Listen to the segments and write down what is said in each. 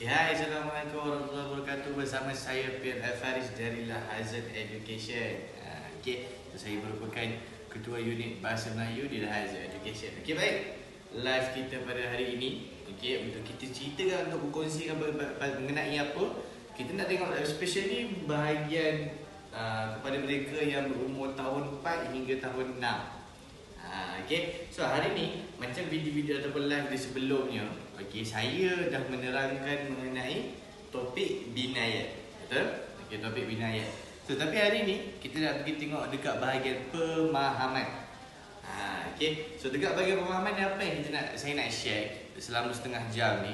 Hai, Assalamualaikum warahmatullahi wabarakatuh. Bersama saya Pierre Alfaris dari Lahazan Education. Saya merupakan Ketua Unit Bahasa Melayu di Lahazan Education. Baik. Live kita pada hari ini, untuk kita ceritakan, untuk berkongsikan mengenai apa, kita nak tengok especially bahagian kepada mereka yang berumur tahun 4 hingga tahun 6. So hari ni macam video-video ataupun live di sebelumnya, saya dah menerangkan mengenai topik binayat. Betul? Topik binayat. So tapi hari ni kita nak pergi tengok dekat bahagian pemahaman. So dekat bahagian pemahaman ni apa yang saya nak share selama setengah jam ni.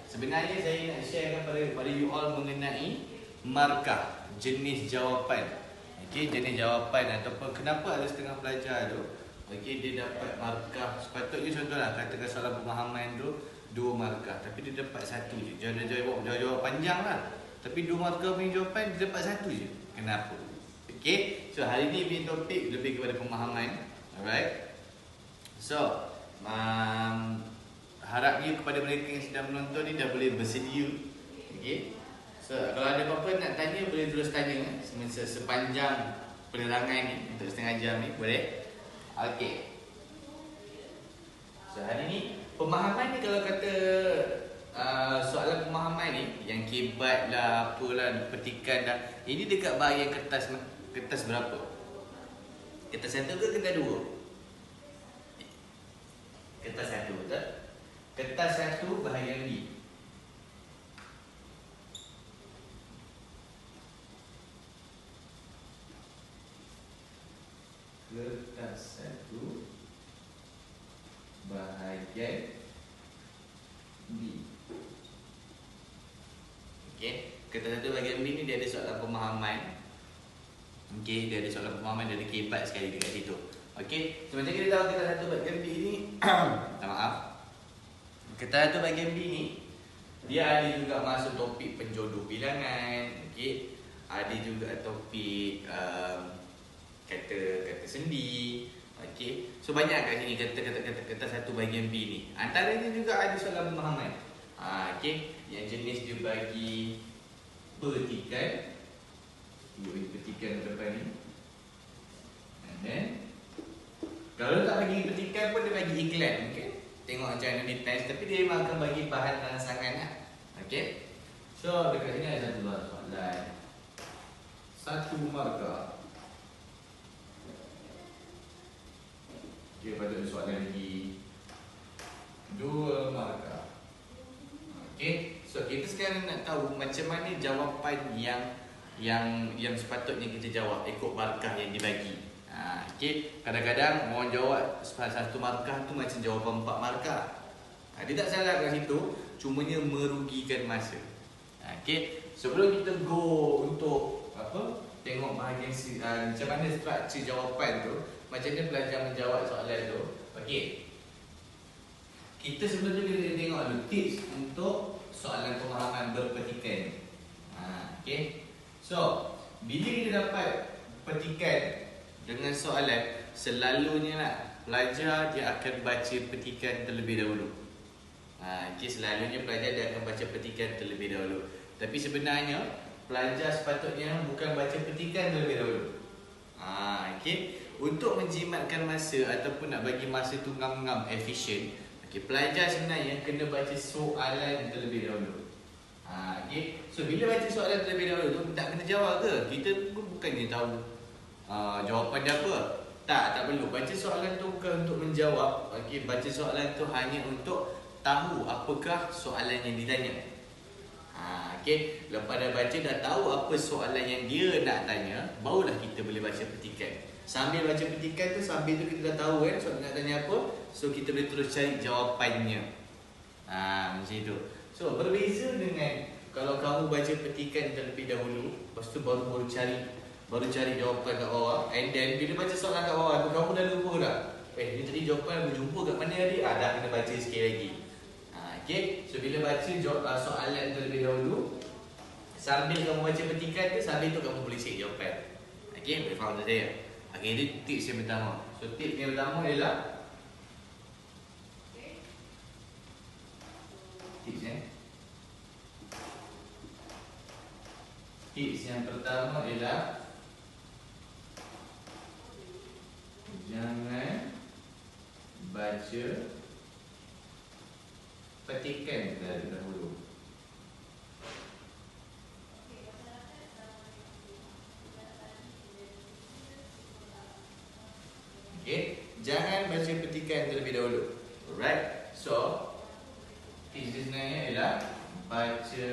Sebenarnya saya nak share kepada you all mengenai markah, jenis jawapan. Jenis jawapan ataupun kenapa ada setengah pelajar tu dia dapat markah. Sepatutnya contohlah katakan soalan pemahaman tu 2 markah, tapi dia dapat 1 je. Jawab panjang lah, tapi 2 markah punya jawapan dia dapat 1 je. Kenapa? So hari ni punya topik lebih kepada pemahaman. Alright. So harapnya kepada mereka yang sedang menonton ni dah boleh bersedia. So kalau ada apa-apa nak tanya, boleh terus tanya sepanjang penerangan ni untuk setengah jam ni, boleh? So hari ni pemahaman ni, kalau kata soalan pemahaman ni yang kebat lah, apalah, petikan dah, ini dekat bahagian kertas berapa? Kertas 1 ke kertas 2? Kertas 1, betul? Kertas 1 bahagian B. Kertas 1 bahagian B. Kertas 1 bahagian B ni dia ada soalan pemahaman. Dia ada soalan pemahaman, dia ada kebat sekali dekat situ. So macam kita tahu kertas 1 bahagian B ni kertas 1 bahagian B ni dia ada juga masuk topik penjodoh bilangan. Ada juga topik kata sendi. So banyak kat sini kata 1 bahagian B ni. Antaranya juga ada soalan pemahaman. Yang jenis dia bagi petikan. Petikan depan ni. And then kalau tak bagi petikan pun dia bagi iklan. Tengok macam mana dia test, tapi dia memang akan bagi bahan rangsangan lah. So dekat sini ada satu soalan, 1 markah. Pada soalan lagi 2 markah. So kita sekarang nak tahu macam mana jawapan yang sepatutnya kita jawab ikut markah yang dibagi. Kadang-kadang orang jawab 1 markah tu macam jawapan 4 markah. Dia tak salah kat situ, cumanya merugikan masa. Sebelum kita go untuk tengok bahagian macam mana struktur jawapan tu, macam mana pelajar menjawab soalan tu. Kita sebelum tu kita tengok dulu tips untuk soalan pemahaman berpetikan. So bila kita dapat petikan dengan soalan, selalunya pelajar dia akan baca petikan terlebih dahulu. Selalunya pelajar dia akan baca petikan terlebih dahulu. Tapi sebenarnya pelajar sepatutnya bukan baca petikan terlebih dahulu. Untuk menjimatkan masa ataupun nak bagi masa tu ngam-ngam efisien, pelajar sebenarnya kena baca soalan terlebih dahulu. So bila baca soalan terlebih dahulu tu, tak kena jawab ke? Kita bukannya tahu jawapan dia apa. Tak perlu. Baca soalan tu bukan untuk menjawab. Baca soalan tu hanya untuk tahu apakah soalan yang ditanya. Lepas dah baca, dah tahu apa soalan yang dia nak tanya, barulah kita boleh baca petikan. Sambil baca petikan tu, sambil tu kita dah tahu soalan nak tanya apa. So kita boleh terus cari jawapannya. Macam itu. So berbeza dengan kalau kamu baca petikan terlebih dahulu, lepas tu baru cari jawapan kat bawah. And then bila baca soalan kat bawah tu, kamu dah lupa dah. Ni tadi jawapan aku jumpa kat mana tadi? Dah kena baca sikit lagi. So bila baca soalan terlebih dahulu, sambil kamu baca petikan tu, sambil tu kamu boleh cek jawapan. Boleh faham tak saya? Ini tips yang pertama. So tips yang pertama ialah tips Tips yang pertama ialah jangan baca petikan terlebih dahulu. Okay, jangan baca petikan terlebih dahulu. Alright, so tips sebenarnya ialah baca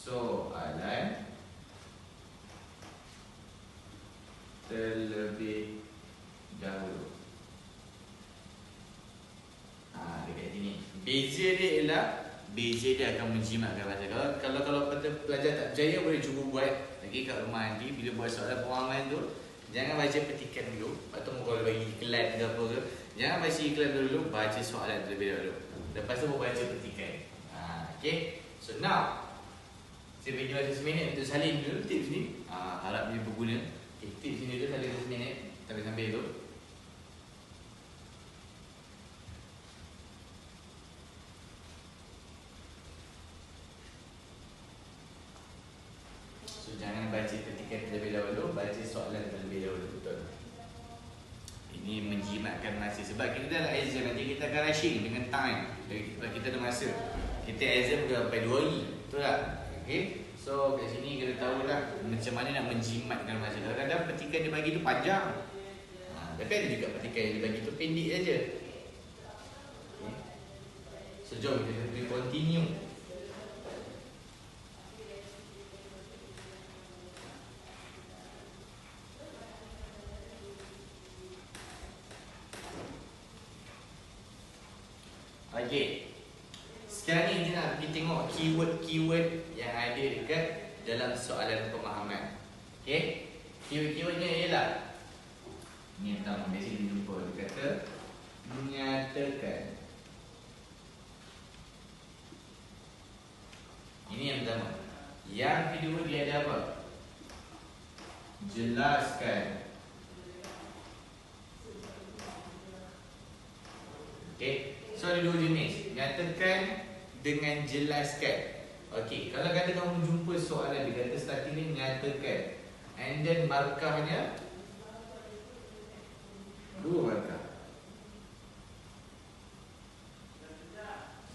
soalan terlebih dahulu. Dekat sini. Beza dia ialah dia akan menjimatkan masa. Kalau pelajar tak berjaya boleh cuba buat lagi kat rumah nanti bila buat soalan pemahaman tu. Jangan baca petikan dulu. Lepas tu kalau bagi iklan ke apa ke, jangan baca iklan dulu, baca soalan terlebih dahulu. Lepas tu baca petikan. Okay. So now saya bagi masa seminit untuk salin dulu tips ni. Harap dia berguna. Okay, tips ni dulu salin seminit. Sambil tu. So jangan baca petikan terlebih dahulu, baca soalan terlebih dahulu. Betul. Ini menjimatkan masa. Sebab kita dalam exam nanti kita akan rushing dengan time. Sebab kita ada masa. Kita exam dah sampai 2 hari. Betul tak? Okay. So kat sini kita tahulah macam mana nak menjimatkan masa. Kadang-kadang petikan dia bagi tu panjang. Tapi ada juga petikan yang dia bagi tu pendek saja. Okay. So jom kita continue. Okay. Sekarang ni kita nak pergi tengok keyword-keyword yang ada dekat dalam soalan pemahaman. Okay. Keyword-keywordnya ialah, ni yang pertama, biasa kita jumpa. Dia kata menyatakan. Ini yang pertama. Yang kedua dia ada apa? Jelaskan. Okay. So ada 2 jenis, nyatakan dengan jelaskan. Okey, kalau kata kamu jumpa soalan dia kata starting ni nyatakan, and then markahnya 2 markah.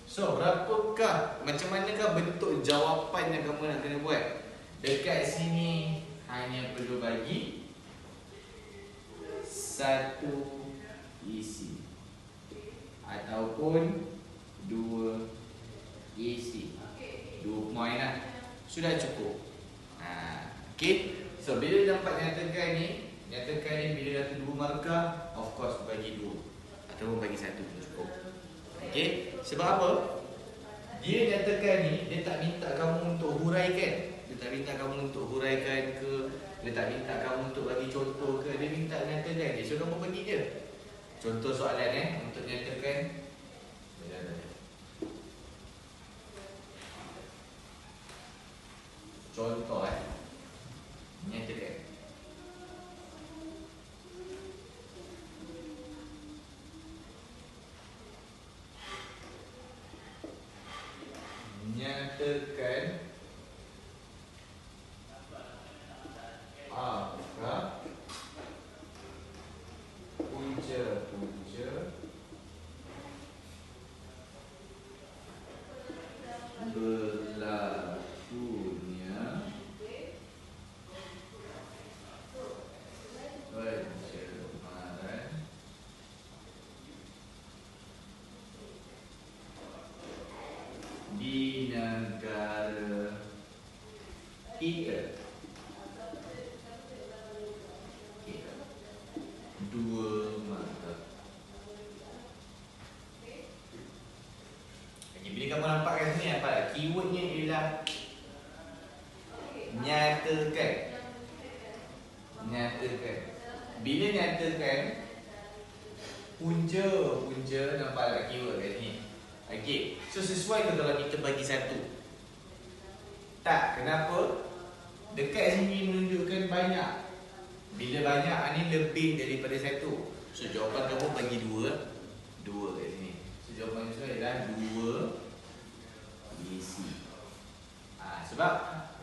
So berapakah, macam manakah bentuk jawapan yang kamu nak kena buat? Dekat sini hanya perlu bagi 1 isi ataupun 2 isi. 2 poin lah. Sudah cukup. Okay. So bila dapat nyatakan ni bila kata 2 markah, of course bagi 2 ataupun bagi 1 pun cukup. Okay. Sebab apa? Dia nyatakan ni, dia tak minta kamu untuk huraikan. Dia tak minta kamu untuk huraikan ke, dia tak minta kamu untuk bagi contoh ke, dia minta nyatakan je. So kamu bagi je contoh soalan untuk nyatakan. Contoh nyatakan. Nyatakan apakah punca-punca berlakunya pencemaran di negara kita. Okay. 2 markah. Okay, bila kamu nampak kat sini apa? Keywordnya ialah nyatakan. Nyatakan. Bila nyatakan, punca nampak tak keyword kat sini? Okay, so sesuai ke kalau kita bagi 1? Tak, kenapa? Dekat sini menunjukkan banyak. Bila banyak, ni lebih daripada 1. So jawapan kamu bagi 2 kat sini. So jawapan sesuai adalah 2 isi. Sebab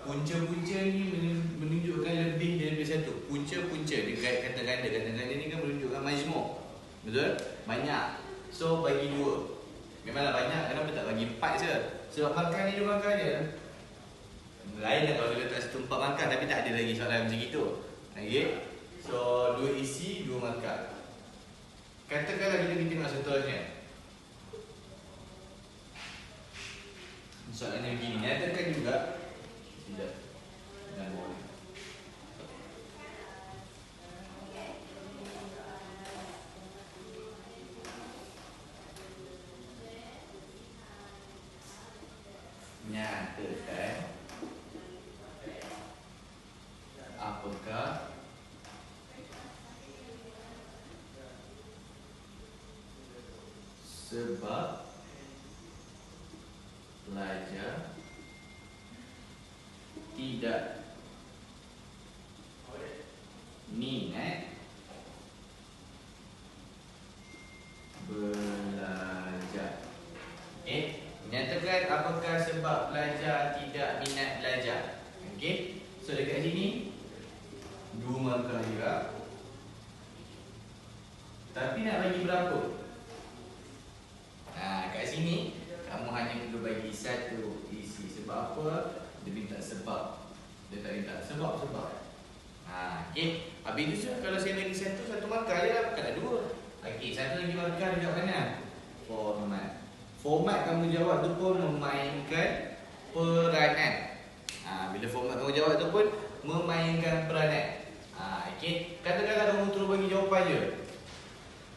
punca-punca ni menunjukkan lebih daripada satu. Punca-punca dia kata ganda. Kata ganda ni kan menunjukkan majmuk. Betul? Banyak. So bagi 2. Memanglah banyak. Kenapa tak bagi 4 je? Sebab markah ni 2 markah je. Lain lah kalau dia letak satu 4 markah, tapi tak ada lagi soalan macam itu. Okay? So 2 isi 2 markah. Katakanlah kita tengok seterusnya. Soalannya begini. Nyatakan juga. Tidak. Dan boleh. Nyatakan apakah sebab pelajar tidak minat belajar. Nyatakan apakah sebab pelajar tidak minat belajar. Okey. So dekat sini 2 markah juga. Tapi nak bagi berapa? Kat sini kamu hanya perlu bagi satu isi. Sebab apa? Dia minta sebab. Dia tak minta sebab-sebab. Okey. Habis tu kalau saya bagi satu markah je lah. Bukan ada 2. Okey, satu lagi markah dekat mana? Format. Format kamu jawab tu pun memainkan peranan. Bila format kamu jawab tu pun memainkan peranan. Okey. Katakanlah kamu terus bagi jawapan je.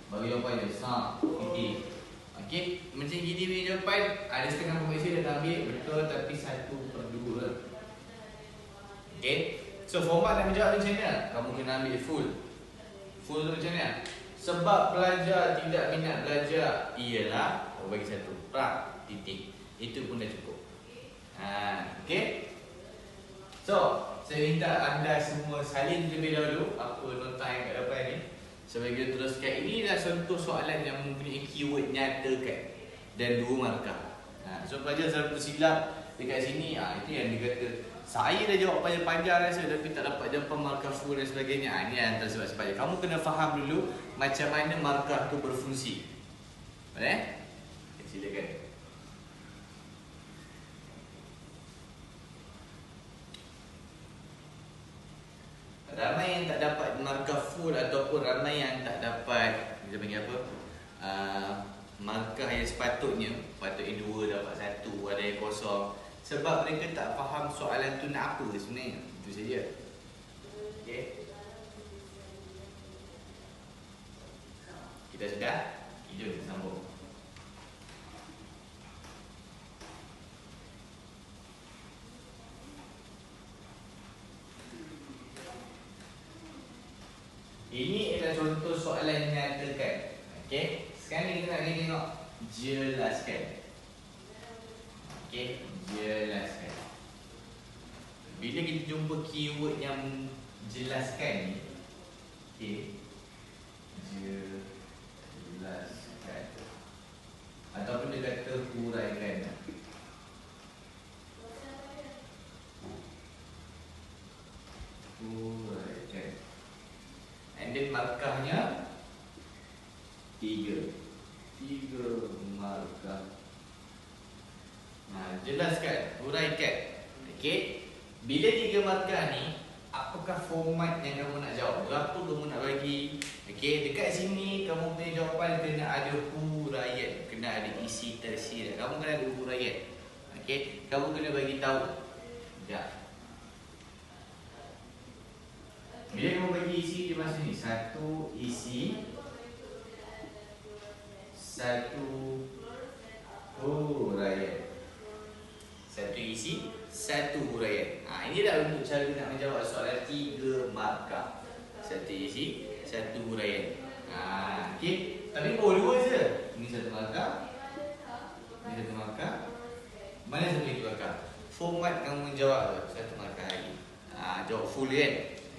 Bagi jawapan je. Titik. Okey. Macam gini punya jawapan. Ada setengah pemaksud dia tak ambil. Betul, tapi 1/2. Okey. So format nak menjawab macam mana? Kamu kena ambil full. Full tu macam mana? Sebab pelajar tidak minat belajar ialah bagi 1. Titik. Itu pun dah cukup. Okey. So, saya minta anda semua salin terlebih dahulu apa nota yang kat depan ni. Sebab kita teruskan. Ini adalah contoh soalan yang mempunyai keyword nyatakan dan 2 markah. So pelajar selalu tersilap dekat sini. Itu yang dia kata, saya dah jawab panjang-panjang rasa tapi tak dapat jawapan markah full dan sebagainya. Ini antara sebab-sebabnya. Kamu kena faham dulu macam mana markah tu berfungsi. Boleh? Silakan. Ramai yang tak dapat markah full ataupun ramai yang tak dapat, kita panggil apa? Markah yang sepatutnya 2 dapat 1, ada yang kosong. Sebab mereka tak faham soalan tu nak apa sebenarnya. Itu saja. Okey. Kita sudah? Jom kita sambung. Ini adalah contoh soalan yang nyatakan. Okey. Sekarang ni kita nak tengok jelaskan. Okey, jelaskan. Bila kita jumpa keyword yang jelaskan ni, okey, jelaskan ataupun dia kata huraikan. Huraikan. And then markahnya 3 markah. Jelaskan, huraikan. Okey. Bila 3 markah ni, apakah format yang kamu nak jawab? Berapa kamu nak bagi? Okey, dekat sini kamu punya jawapan kena ada huraian, kena ada isi tersirat. Kamu kena ada huraian. Okey, kamu kena bagi tahu. Sekejap. Bila kamu bagi isi di masa ni, 1 isi, 1 huraian. 1 isi, 1 huraian. Ini dah untuk cara nak menjawab soalan 3 markah. 1 isi, 1 huraian. Okey, tapi boleh 2 je. Ini 1 markah. Ini 1 markah. Mana satu lagi markah? Format kamu menjawab 1 markah lagi. Jawab full kan?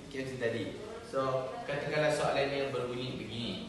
Okey, macam tadi. So, katakanlah soalan yang berbunyi begini.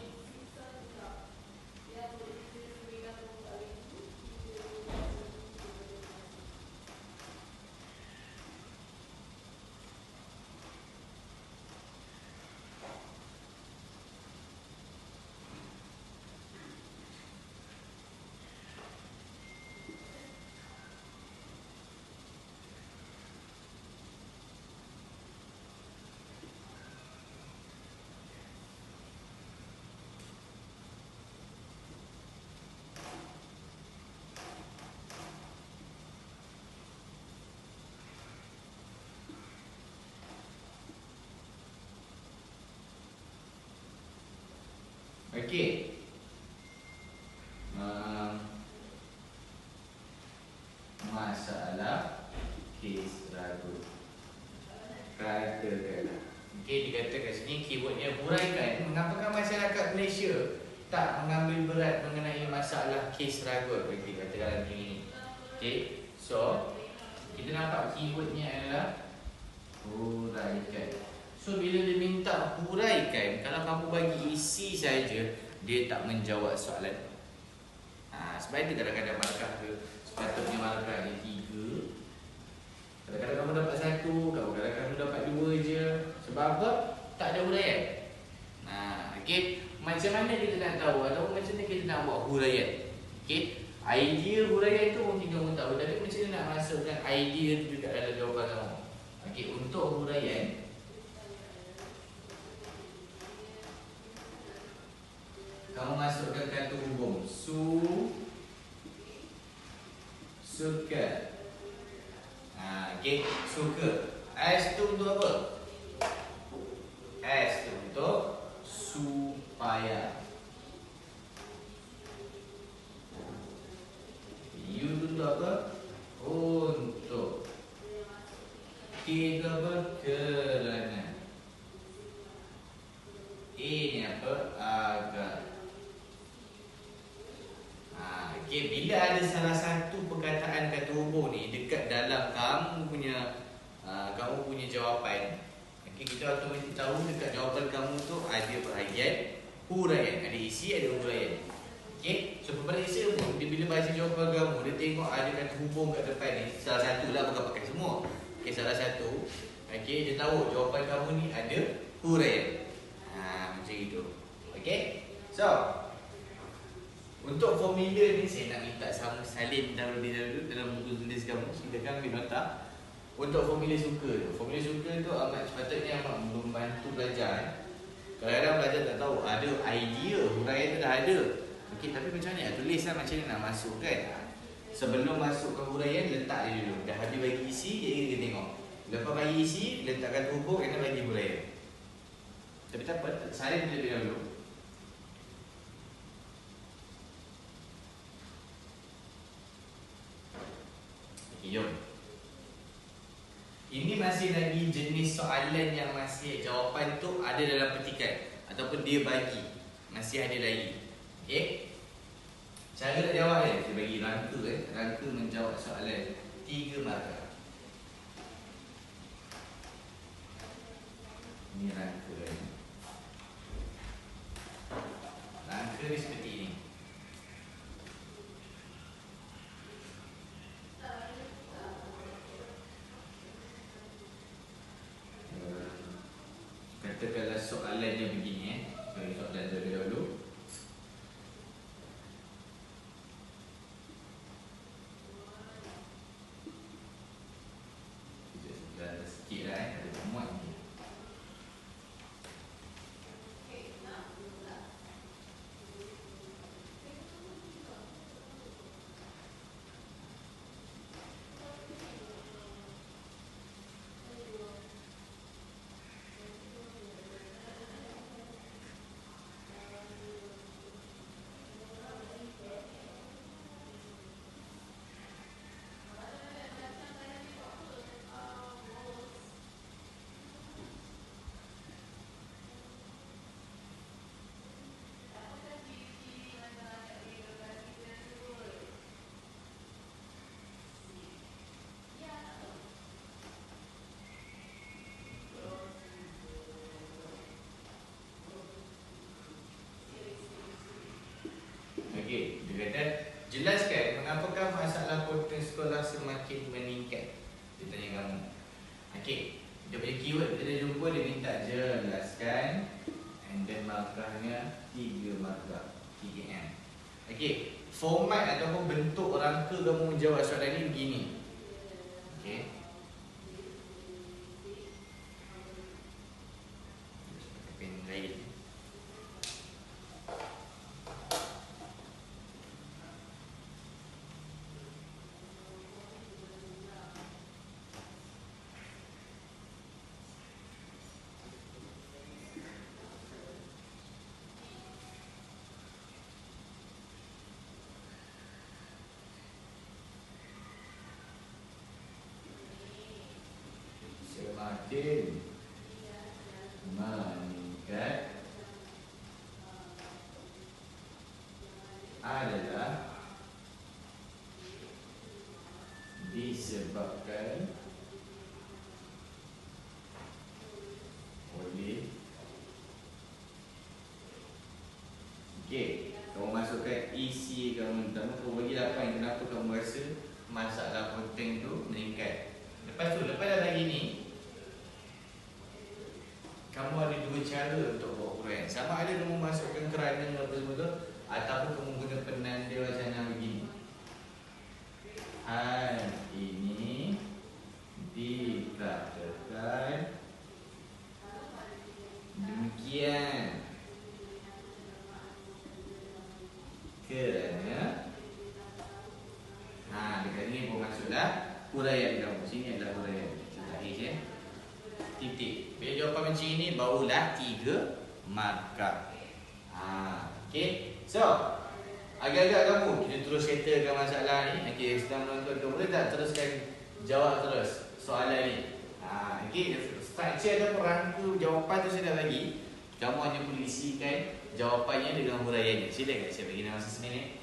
Okey. Masalah kes ragut. Katakan. Okey, dikatakan sini keywordnya huraikan. Mengapakah masyarakat Malaysia tak mengambil berat mengenai masalah kes ragut? Okey, katakan macam ini. Okey. So, kita nampak keywordnya adalah huraikan. So, bila dia minta huraikan, kalau kamu bagi isi saja, dia tak menjawab soalan. Sebab itu kadang-kadang markah tu sepatutnya markah dia 3. Kadang-kadang kamu dapat 1, kadang-kadang kamu dapat 2 je. Sebab apa? Tak ada huraian. Okey, macam mana kita nak tahu ataupun macam mana kita nak buat huraian? Okey, idea huraian tu mungkin kamu tahu, tapi macam mana nak masukkan idea tu juga dalam jawapan kamu? Okey, untuk huraian kamu masukkan kata hubung suka. Okey, suka. S tu untuk apa? S tu untuk supaya. U tu untuk apa? Untuk. K tu apa? Kerana. A ni apa? Agar. Okay, bila ada salah satu perkataan kata hubung ni dekat dalam kamu punya jawapan, okay, kita automatik tahu dekat jawapan kamu tu ada bahagian huraian, ada isi, ada huraian. Okay, so pemeriksa pun bila baca jawapan kamu, dia tengok ada kata hubung kat depan ni, salah satu lah, bukan pakai semua. Okay, salah satu. Okay, dia tahu jawapan kamu ni ada huraian. Macam itu. Okay, so untuk formula ni saya nak minta salin terlebih dahulu dalam buku tulis kamu. Silakan ambil nota. Untuk formula suka tu. Formula suka tu sepatutnya amat membantu belajar. Kadang-kadang belajar tak tahu ada idea huraian tu dah ada. Okey, tapi macam mana nak tulislah, macam mana nak masukkan? Sebelum masuk ke huraian, letak dia dulu. Dah habis bagi isi, kita tengok. Lepas bagi isi, letakkan hubung, kena bagi huraian. Tapi tak apa, salin terlebih dahulu. Jom. Ini masih lagi jenis soalan yang masih jawapan tu ada dalam petikan ataupun dia bagi, masih ada lagi. Okey. Cara nak jawab dia, kita bagi rangka menjawab soalan 3 markah. Ini rangka. Rangka ni seperti ini. Katakanlah soalannya begini. Soalan terlebih dahulu. Dah sikit dah ada muat ni. Okey, dia kata jelaskan mengapakah masalah konten sekolah semakin meningkat. Dia tanya kamu. Okey, dia punya keyword kita jumpa, dia minta jelaskan, and then markahnya 3 markah, 3M. Okey, format ataupun bentuk rangka kamu menjawab soalan ni begini. Okey. Pen lain. semakin meningkat adalah disebabkan oleh okey, kamu masukkan isi kamu pertama, kamu bagi 8. Kenapa kamu rasa masalah konten tu meningkat? Lepas tu, lepas dah lagi ni, kamu ada dua cara untuk buat huraian. Sama ada kamu masukkan kerana apa semua tu, ataupun kamu guna penanda wacana begini. Hal ini dikatakan demikian kerana dekat ni pun masuklah huraian kamu. Sini adalah huraian. Terakhir ya. Titik. Bila jawapan macam ini barulah 3 markah. Okey. So, agak-agak kamu kita terus settlekan masalah ni. Okey, sedang menonton tu boleh tak teruskan jawab terus soalan ni. Okey, structure ataupun rangka jawapan tu saya dah bagi. Kamu hanya perlu isikan jawapannya dengan huraiannya. Silakan saya bagi masa seminit.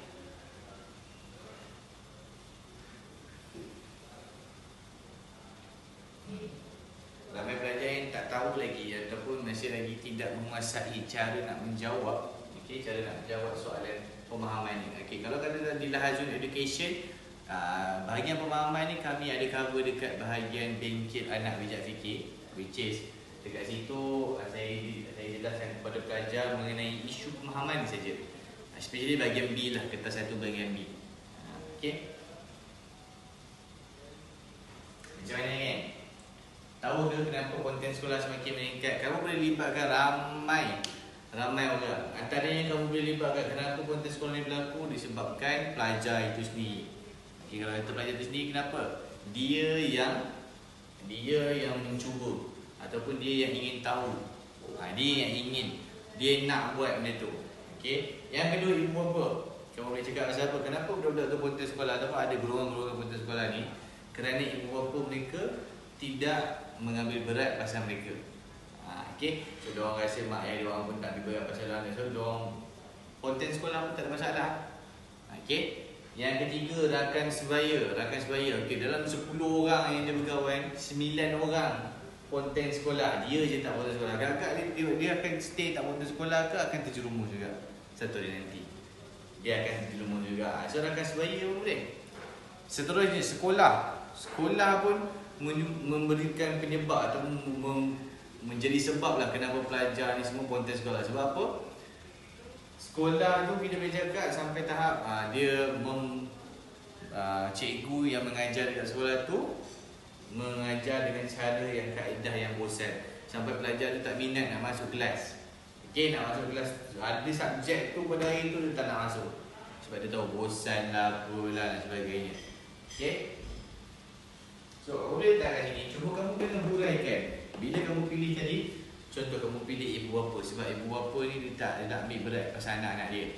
Ramai pelajar yang tak tahu lagi ataupun masih lagi tidak menguasai cara nak menjawab. Okey, cara nak menjawab soalan pemahaman ni. Okey, kalau kata di Lahazul Education, bahagian pemahaman ni kami ada cover dekat bahagian bengkel anak bijak fikir, which is dekat situ saya jelaskan kepada pelajar mengenai isu pemahaman saja. Especially bahagian B lah, kertas 1 bahagian B. Okey. Macam mana kan? Tahu ke kenapa konten sekolah semakin meningkat? Kamu boleh libatkan ramai orang. Antaranya kamu boleh libatkan kenapa konten sekolah ni berlaku disebabkan pelajar itu sendiri. Okay, kalau kata pelajar itu sendiri, kenapa? Dia yang mencuba ataupun dia yang ingin tahu. Dia nak buat benda tu. Okay? Yang kedua, ibu bapa. Kamu boleh cakap pasal apa? Kenapa budak-budak tu konten sekolah ataupun ada golongan-golongan konten sekolah ni? Kerana ibu bapa mereka tidak mengambil berat pasal mereka. Okay? So, diorang rasa mak ayah diorang pun tak ambil berat pasal diorang. So, diorang konten sekolah pun tak ada masalah. Okay? Yang ketiga, rakan sebaya. Okay, dalam 10 orang yang dia berkawan, 9 orang konten sekolah. Dia je tak konten sekolah. Agak-agak dia akan stay tak konten sekolah ke akan terjerumus juga satu hari nanti. Dia akan terjerumus juga. So, rakan sebaya pun boleh. Seterusnya, sekolah pun memberikan penyebab atau menjadi sebab lah kenapa pelajar ni semua konten sekolah. Sebab apa? Sekolah tu kita boleh cakap sampai tahap cikgu yang mengajar dekat sekolah tu mengajar dengan cara yang kaedah yang bosan sampai pelajar tu tak minat nak masuk kelas. Okey, nak masuk kelas ada subjek tu pada hari tu dia tak nak masuk sebab dia tahu bosan lah, apalah dan sebagainya. Okey. So, boleh tak kat sini? Cuba kamu kena huraikan. Bila kamu pilih tadi, contoh kamu pilih ibu bapa. Sebab ibu bapa ni dia tak ambil berat pasal anak-anak dia.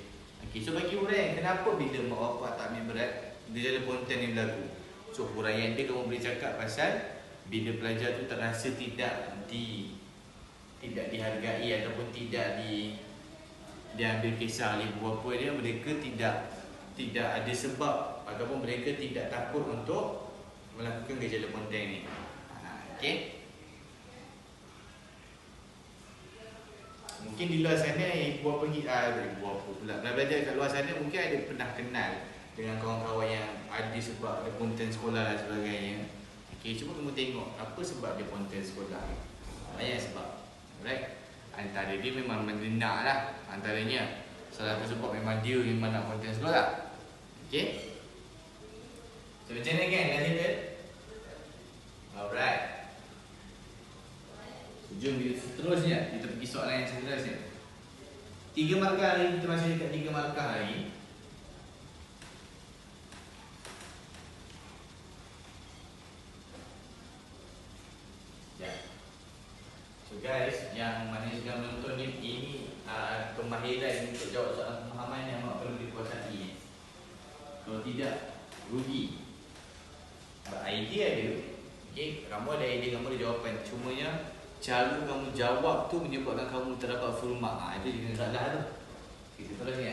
Okay, so bagi huraian, kenapa bila mak bapak tak ambil berat dia dalam konten yang berlaku? So, huraian dia kamu boleh cakap pasal bila pelajar tu terasa tidak dihargai ataupun tidak diambil kisah oleh ibu bapa dia, mereka tidak ada sebab ataupun mereka tidak takut untuk melakukan gejala konten ni. Okey. Mungkin di luar sana ibu bapa pula belajar kat luar sana mungkin ada pernah kenal dengan kawan-kawan yang ada sebab ada konten sekolah dan sebagainya. Okey, cuba kamu tengok apa sebab dia konten sekolah. Banyak sebab. Alright. Antara dia memang nak lah. Antaranya salah satu sebab memang dia memang nak konten sekolah. Okey. So, macam mana kan? Dah settle? Alright. Jom seterusnya kita pergi soalan yang seterusnya. 3 markah lagi, kita masih dekat 3 markah lagi. Ya. So guys, yang mana sedang menonton ini kemahiran untuk jawab soalan pemahaman yang mak perlu dikuasai. Kalau tidak, rugi. Idea ada, Okey, kamu ada idea, kamu ada jawapan. Cumanya cara kamu jawab tu menyebabkan kamu terdapat full mark. Itu jadi masalah tu. Kita terus ni.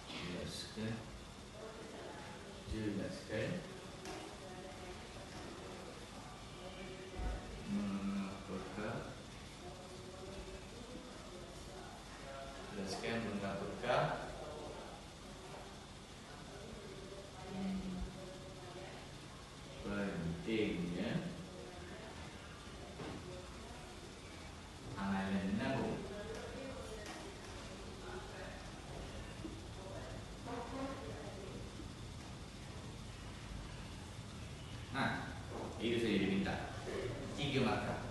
Jelaskan. Jelaskan. Mengapakah? Jelaskan mengapakah? Pentingnya amalan menabung. Itu saja diminta 3 markah.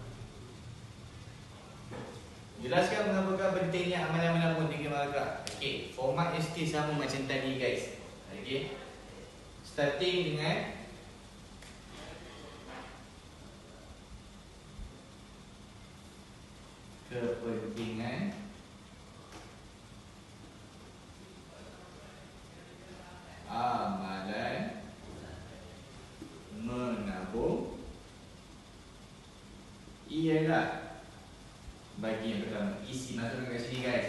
Jelaskan mengapakah pentingnya amalan menabung 3 markah. Okey, format ST sama macam tadi guys. Okey, starting dengan kepentingan amalan menabung ialah bagi yang pertama. Isi masukkan kat sini guys.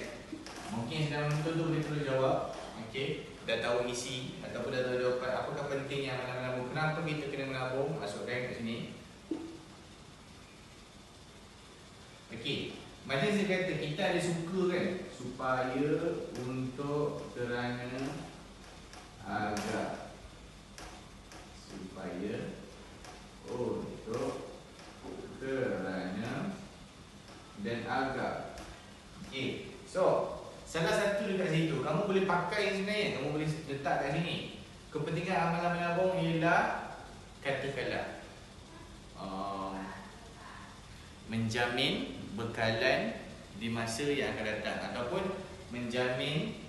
Mungkin sedang menonton tu boleh terus jawab. Okey, dah tahu isi ataupun dah tahu jawapan. Apakah pentingnya amalan menabung? Kenapa kita kena menabung? Masukkan kat sini. Okey, macam saya kata, kita ada suka kan, supaya, untuk, kerana, agar. Supaya, untuk, kerana, dan agar. Okey, so salah satu dekat situ kamu boleh pakai sebenarnya. Kamu boleh letak kat sini. Kepentingan amalan menabung ialah, katakanlah, menjamin bekalan di masa yang akan datang, ataupun menjamin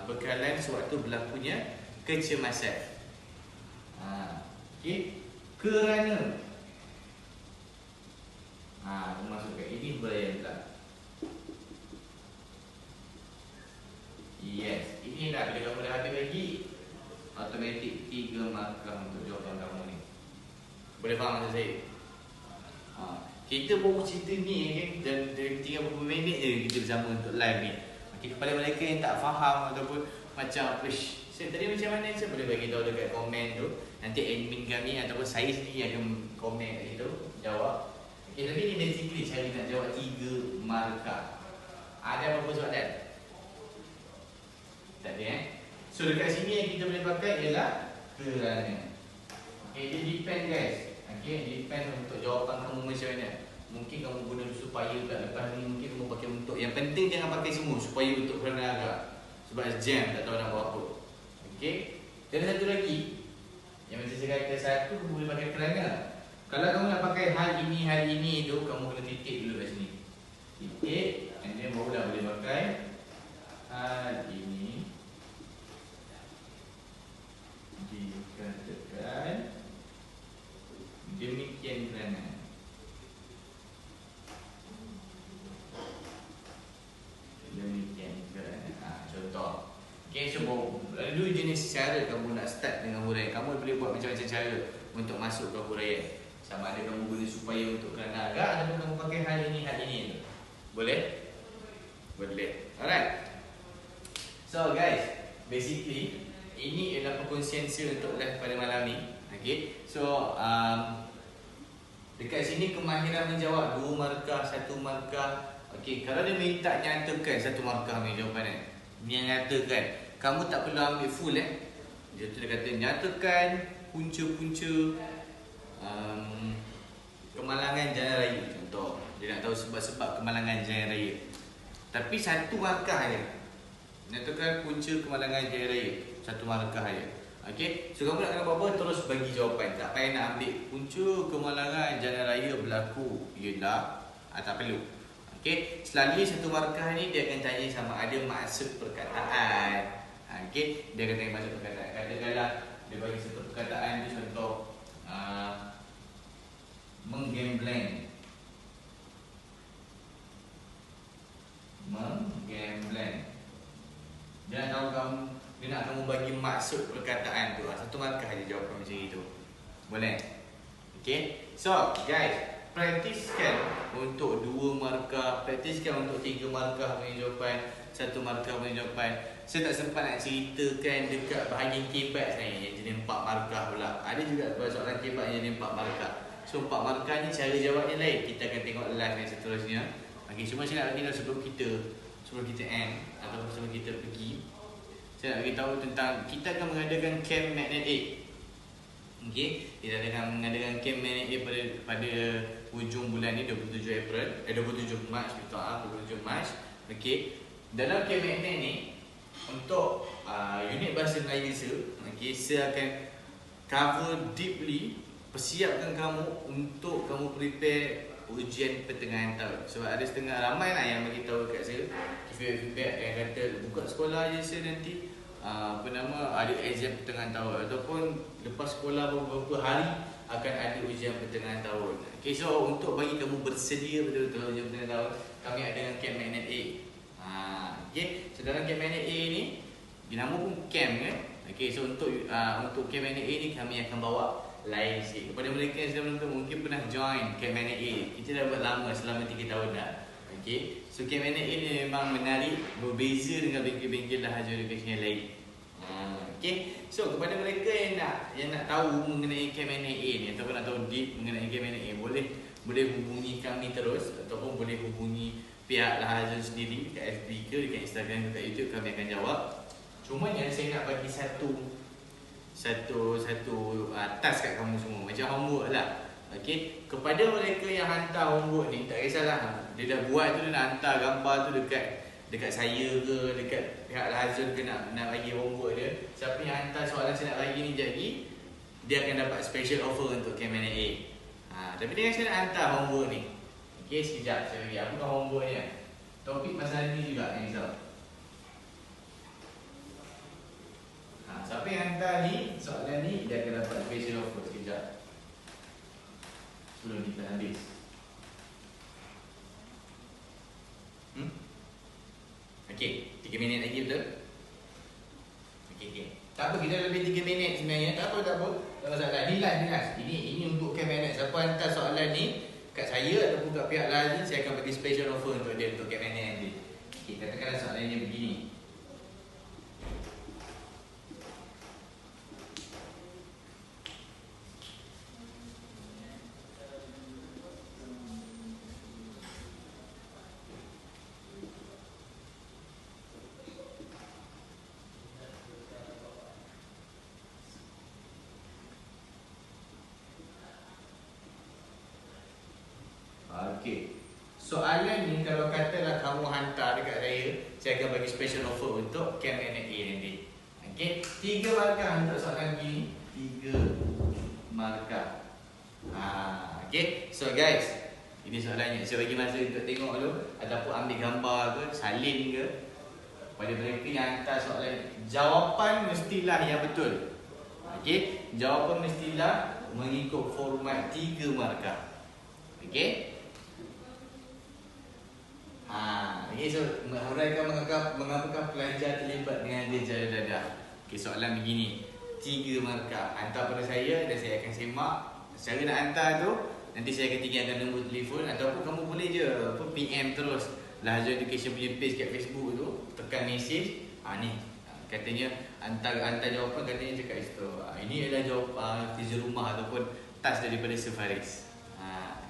bekalan sewaktu berlakunya kecemasan. Okey, kerana masukkan ini huraian tak? Yes, ini dah bila kamu dah habis lagi, automatik 3 markah untuk jawapan kamu ni. Boleh faham maksud saya? Kita baru cerita ni kan, dan tinggal beberapa minit je kita bersama untuk live ni. Okay, kepada mereka yang tak faham ataupun macam tadi macam mana, saya boleh bagi tahu dekat komen tu. Nanti admin kami ataupun saya sendiri akan komen kat situ, jawab. Okay, tapi ni basically cara nak jawab 3 markah. Ada apa-apa soalan? Tak ada So dekat sini yang kita boleh pakai ialah kerana. Okay, dia depend guys. Okay, depend untuk jawapan kamu macam mana. Mungkin kamu guna supaya pula lepas ni, mungkin kamu pakai untuk. Yang penting jangan pakai semua supaya untuk kerana agak. Sebab jam tak tahu nak buat apa. Okay, dan satu lagi yang macam saya kata, satu kamu boleh pakai kerana. Kalau kamu nak pakai hal ini tu, kamu kena titik dulu kat sini. Titik, and then barulah boleh pakai hal ini dikatakan demikian kerana. Demikian kerana. Contoh. Okay, so ada 2 jenis cara kamu nak start dengan huraian. Kamu boleh buat macam-macam cara untuk masuk ke huraian. Sama ada kamu guna supaya, untuk, kerana, agak, ataupun kamu pakai hal ini. Boleh? Boleh. Alright. So guys, basically ini adalah perkongsian saya untuk live pada malam ni. Okay, so dekat sini kemahiran menjawab 2 markah, 1 markah. Okay, kalau dia minta nyatakan 1 markah ni jawapan dia nyatakan, kamu tak perlu ambil full Dia tu dia kata nyatakan punca-punca kemalangan jalan raya. Contoh, dia nak tahu sebab-sebab kemalangan jalan raya. Tapi 1 markah je. Nyatakan punca kemalangan jalan raya. 1 markah je. Okey, so kamu nak kena buat apa? Terus bagi jawapan. Tak payah nak ambil punca kemalangan jalan raya berlaku ialah, tak perlu. Okey, selanjutnya 1 markah ni dia akan tanya sama ada maksud perkataan. Okey, dia akan tanya maksud perkataan. Katakanlah dia bagi satu perkataan tu, contoh menggambleng. Menggambleng. Dia nak tahu kamu dia nak kamu bagi maksud perkataan tu. Satu markah aja jawapan macam itu. Boleh? Okay. So guys, praktiskan untuk 2 markah, praktiskan untuk 3 markah punya jawapan, 1 markah punya jawapan. Saya tak sempat nak ceritakan dekat bahagian kebat saya yang jadi 4 markah pula. Ada juga soalan kebat yang jadi 4 markah. So 4 markah ni cara jawabnya lain. Kita akan tengok live yang seterusnya. Okay, cuma saya nak beritahu sebelum kita end ataupun sebelum kita pergi, saya nak beritahu tentang kita akan mengadakan Camp Magnet A. Okay, kita akan mengadakan Camp Magnet A pada hujung bulan ni, 27 Mac, 27 Mac. Okay, dalam Camp Magnet ni untuk unit bahasa Melayu saya akan cover deeply, persiapkan kamu untuk kamu prepare ujian pertengahan tahun. Sebab ada setengah ramai lah yang bagi tahu kat saya feedback yang kata buka sekolah je saya nanti ada exam pertengahan tahun, ataupun lepas sekolah beberapa hari akan ada ujian pertengahan tahun. Okay, so untuk bagi kamu bersedia betul-betul ujian pertengahan tahun, kami ada Camp Magnet A. Okay, so dalam Camp Magnet A ni dinama pun camp kan. Okay, so untuk Camp Magnet A ni kami akan bawa lain sikit. Kepada mereka yang sudah menonton mungkin pernah join Camp Magnet A, kita dah buat lama, selama 3 tahun dah. Okay, so Camp Magnet A ni memang menarik, berbeza dengan bengkel-bengkel Lahaja Education yang lain. Okay, so kepada mereka yang nak tahu mengenai Camp Magnet A ni ataupun nak tahu deep mengenai Camp Magnet A, boleh hubungi kami terus ataupun boleh hubungi pihak Lahaja sendiri dekat FB ke, dekat Instagram ke, dekat YouTube, kami akan jawab. Cuma yang saya nak bagi satu task kat kamu semua, macam homework lah. Okay, kepada mereka yang hantar homework ni, tak kisahlah dia dah buat tu, dia nak hantar gambar tu dekat saya ke, dekat pihak Lahazun ke, nak bagi homework dia. Siapa yang hantar soalan saya nak bagi ni jadi, dia akan dapat special offer untuk Camp Magnet A. Tapi dengan saya nak hantar homework ni, okay, sekejap saya bagi. Apa homework ni? Topik masalah ni juga yang risau. Siapa yang hantar ni soalan ni, dia akan dapat special offer. Sekejap sebelum kita habis. Okey, 3 minit lagi betul? Okey. Tak apa, kita lebih 3 minit sebenarnya. Tak apa. Tak masalah. Ni last. Ini untuk Camp Magnet. Siapa hantar soalan ni kat saya ataupun kat pihak lain, saya akan bagi special offer untuk dia, untuk Camp Magnet nanti. Okey, katakanlah soalannya begini. Okey, soalan ni kalau katalah kamu hantar dekat saya akan bagi special offer untuk Camp Magnet A nanti. Okey, 3 markah untuk soalan ni, 3 markah. Okey, so guys, ini soalannya. Saya bagi masa untuk tengok dulu ataupun ambil gambar ke, salin ke. Pada mereka yang hantar soalan, jawapan mestilah yang betul. Okey, jawapan mestilah mengikut format 3 markah. Okey. Okay, so mereka mengapakah pelajar terlibat dengan dia jari dadah. Okay, soalan begini, 3 markah, hantar pada saya dan saya akan semak. Cara nak hantar tu, nanti saya akan tinggalkan nombor telefon, ataupun kamu boleh je PM terus Lahaja Education punya page kat Facebook tu, tekan message. Ni katanya hantar jawapan, katanya cakap situ. Ini adalah jawapan kerja rumah ataupun task daripada Safaris.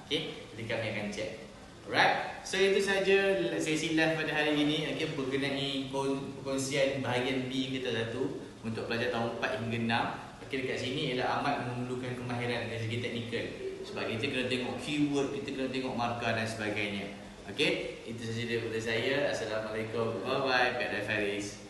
Okay, jadi kami akan check. Alright, so itu saja sesi live pada hari ini. Okay, berkenai perkongsian bahagian B kita satu untuk pelajar tahun 4 hingga 6. Okay, dekat sini ialah amat memerlukan kemahiran dari segi teknikal. Sebab kita kena tengok keyword, kita kena tengok markah dan sebagainya. Okay, itu saja daripada saya. Assalamualaikum, bye bye, Pak Faris.